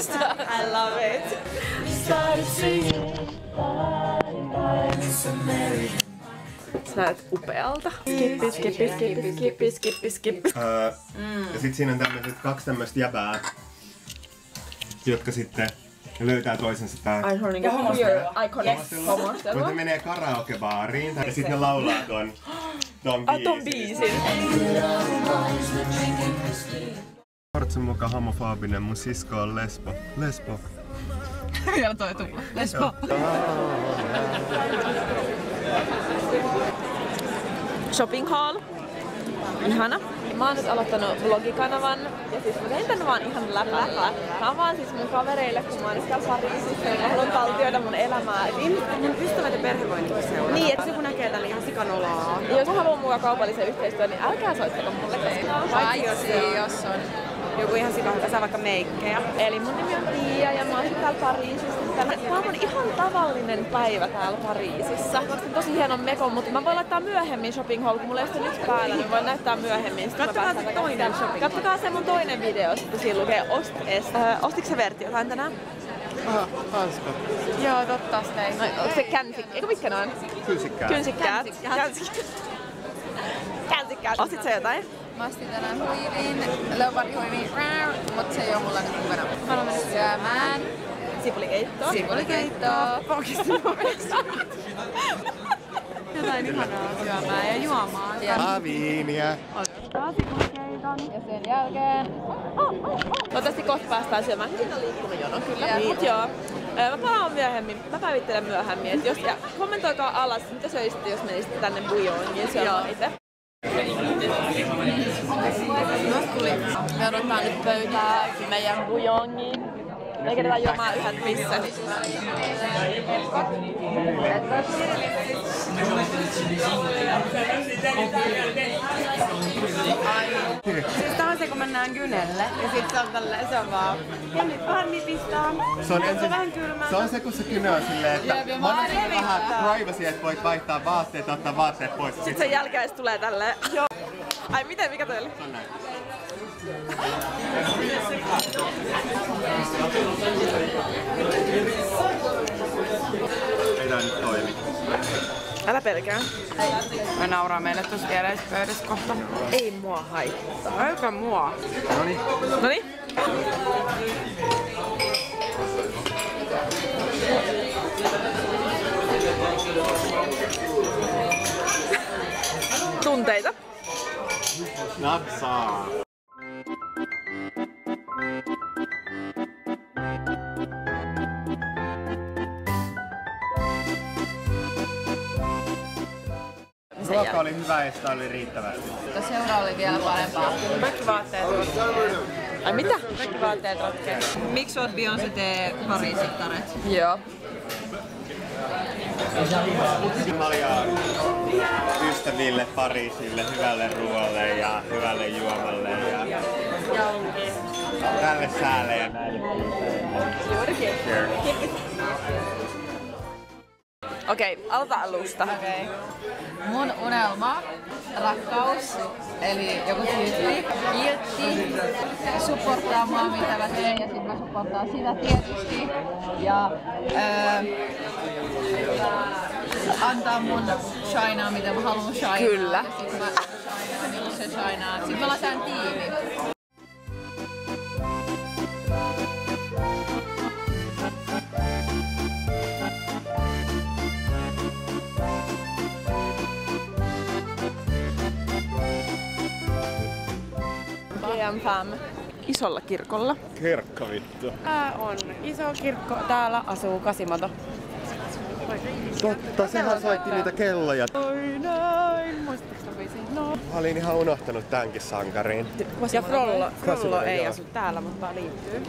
uudestaan. I love it. Sä näet upealta. Skippi. Ja sit siinä on kaksi tämmöistä jäbää, jotka sitten löytää toisensa tää. Ai se on niinku queer iconic. Mutta ne menee karaokebaariin ja sit ne laulaa ton biisin. Hortsun mukaan homofoobinen, mun sisko on lesbo. Lesbo. Vielä toi tupla. Lesbo. Shopping haul. Ihana. Mä oon nyt aloittanut vlogikanavan ja siis mä teen tän vaan ihan läpä. Mä oon vaan siis mun kavereille, kun mä oon nyt täällä Pariisissa ja mä haluan taltioida mun elämää. Mun ystävät ja perhe voi niinku seurata. Niin, että se kun näkee täällä ihan sikanoloa. Jos mä haluan mukaan kaupallisen yhteistyön, niin älkää soittako mulle koskaan. Paitsi jos on joku ihan sikahyvä, saa vaikka meikkejä. Eli mun nimi on Tiia ja mä oon täällä Pariisissa. Tää on ihan tavallinen päivä täällä Pariisissa. Mä oon tosi hienon mekon, mutta mä voin laittaa myöhemmin shopping haul, kun mulla ei ole nyt päällä, niin voin näyttää myöhemmin. Katsokaa se toinen shopping. Katsokaa se mun toinen video, sitten siinä lukee Ost Est. Ostitko sä Verti jotain tänään? Aha, hanska. Joo, totta stein. No, onko se känsikkä? Eikö mitkä ne on? Kynsikkäät. Känsikkäät. Ostit sä jotain? Mä ostin tänään huivin, leopardihuivin, mutta se ei oo mulla nyt mukana. Mä oon mennyt syömään. Sipulikeittoa. Sipulikeittoa. Jotain ihanaa syömään ja juomaan. Ja viiniä. Ottaa sipulikeiton ja sen jälkeen... Toivottavasti kohta päästään syömään. Siinä on liikkumajono kyllä. Mut joo. Mä palaan myöhemmin. Mä päivittelen myöhemmin. Et jos, ja kommentoikaa alas, mitä söisitte, jos menisitte tänne Bouilloniin syömään itse. Me odotetaan nyt pöytää meidän Bouilloniin. Me kerätään juomaan yhden pisset. Siis tää on se, kun mennään kynelle ja sit se on tälleen, se on vaan... Ja nyt vähän nipistaa. Se on vähän kylmää. Se on se, kun se kynä on silleen, että mä annan vähän privacy, että voit vaihtaa vaatteet ja ottaa vaatteet pois. Sitten sen jälkeen se tulee tälleen. Joo. Ai miten? Mikä toi oli? Se on näin. Ei tää nyt toimi. Älä pelkää. Mä nauraa meille tuossa viereisessä pöydässä kohta. Ei mua haittaa. Eikä mua. Noniin. Noniin. Tunteita. Natsaa. Ruoka oli hyvä ja sitä oli riittävästi. Mutta seura oli vielä parempaa. Kaikki vaatteet. Ai mitä? Kaikki vaatteet rotkee. Miksi oot Beyoncé tee Pariisittaret? Joo. Malia ystäville Pariisille, hyvälle ruoalle ja hyvälle juomalle ja tälle säälle ja näille Juurikin. Okei, aloita alusta. Okei. Mun unelma, rakkaus, eli joku tyyppi, kiltti, supporttaa mua mitä mä teen ja sit mä supporttaan sitä tietysti. Ja antaa mun shinaa mitä mä haluan shinaa. Kyllä. Ja sit mä shinaan, se shinaa. Sit me ollaan tän tiimi. GM-fam. Isolla kirkolla. Kirkko vittu. Tää on iso kirkko. Täällä asuu Kasimoto. Totta, sehän soitti niitä kelloja. Oi näin, muistatko biisin? No. Mä olin ihan unohtanut tämänkin sankariin. Ja Frollo Quasimodo, ei joo. asu täällä, mutta liittyy.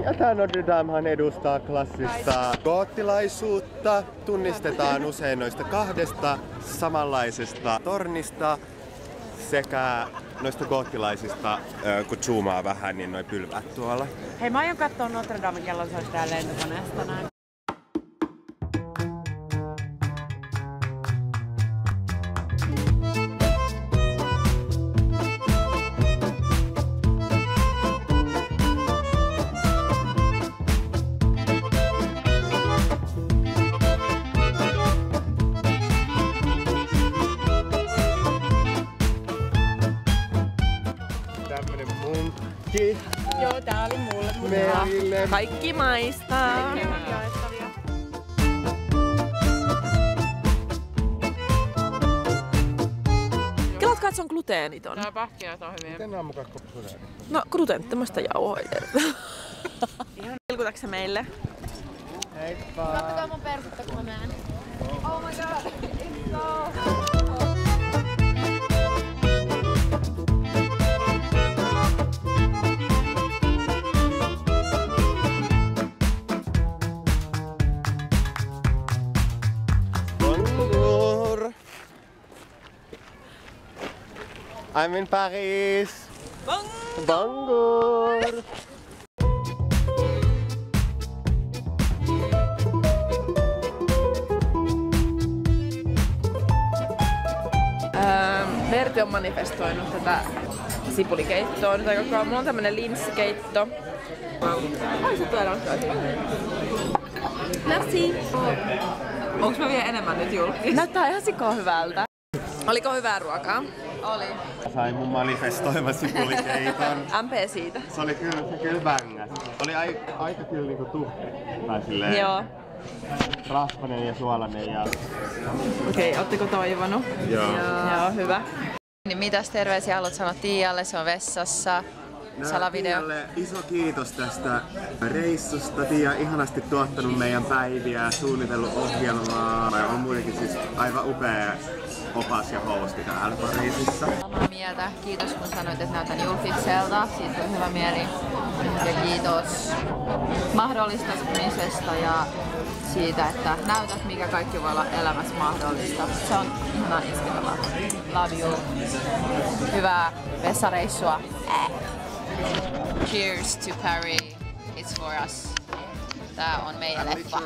Ja tää Notre Damehan edustaa klassista goottilaisuutta. Tunnistetaan usein noista kahdesta samanlaisesta tornista sekä noista goottilaisista, kun zoomaa vähän, niin noi pylvät tuolla. Hei, mä aion kattoo Notre Damen kellon soista täällä lentokoneesta näin. Tää oli mulle. Merille. Kaikki maistaa. Kelatkaa, että se on gluteeniton. Tää pähkinät on hyviä. Miten nää on mukaan gluteeniton? No gluteenittomasta jauhoa. Ihan ilkutaks se meille? Heippa! Katsokaa mun perkutta, kun mä menen. Oh my god, it's so... Bonjour! I'm in Paris! Bonjour! Verti on manifestoinut tätä sipulikeittoa nyt aika kauan. Mulla on tämmönen linssikeitto. Ai se tuodaan hyvä. Merci! Onks mä vielä enemmän nyt julkis? Näyttää ihan sikaa hyvältä. Oliko hyvää ruokaa? Oli. Sain mun manifestoiman sipulikeiton. MP siitä. Se oli kyllä bängäs. Oli aika kyllä niinku tuhti. Tai silleen Joo. rasvanen ja suolainen ja... Okei, ootteko toivonut? Joo. Joo, hyvä. Niin mitäs terveisiä haluat sanoa Tiialle? Se on vessassa. Salavideo. Tiialle iso kiitos tästä reissusta. Tiia on ihanasti tuottanut meidän päiviä, suunnitellut ohjelmaa. On muutenkin siis aivan upea opas ja hosti täällä Pariisissa. Samaa mieltä. Kiitos kun sanoit, että näytän julkikselta. Siitä on hyvä mieli. Ja kiitos mahdollistamisesta ja siitä, että näytät mikä kaikki voi olla elämässä mahdollista. Se on ihanan iskevä. Love you. Hyvää vessareissua. Cheers to Paris. It's for us. Tää on meidän leffa.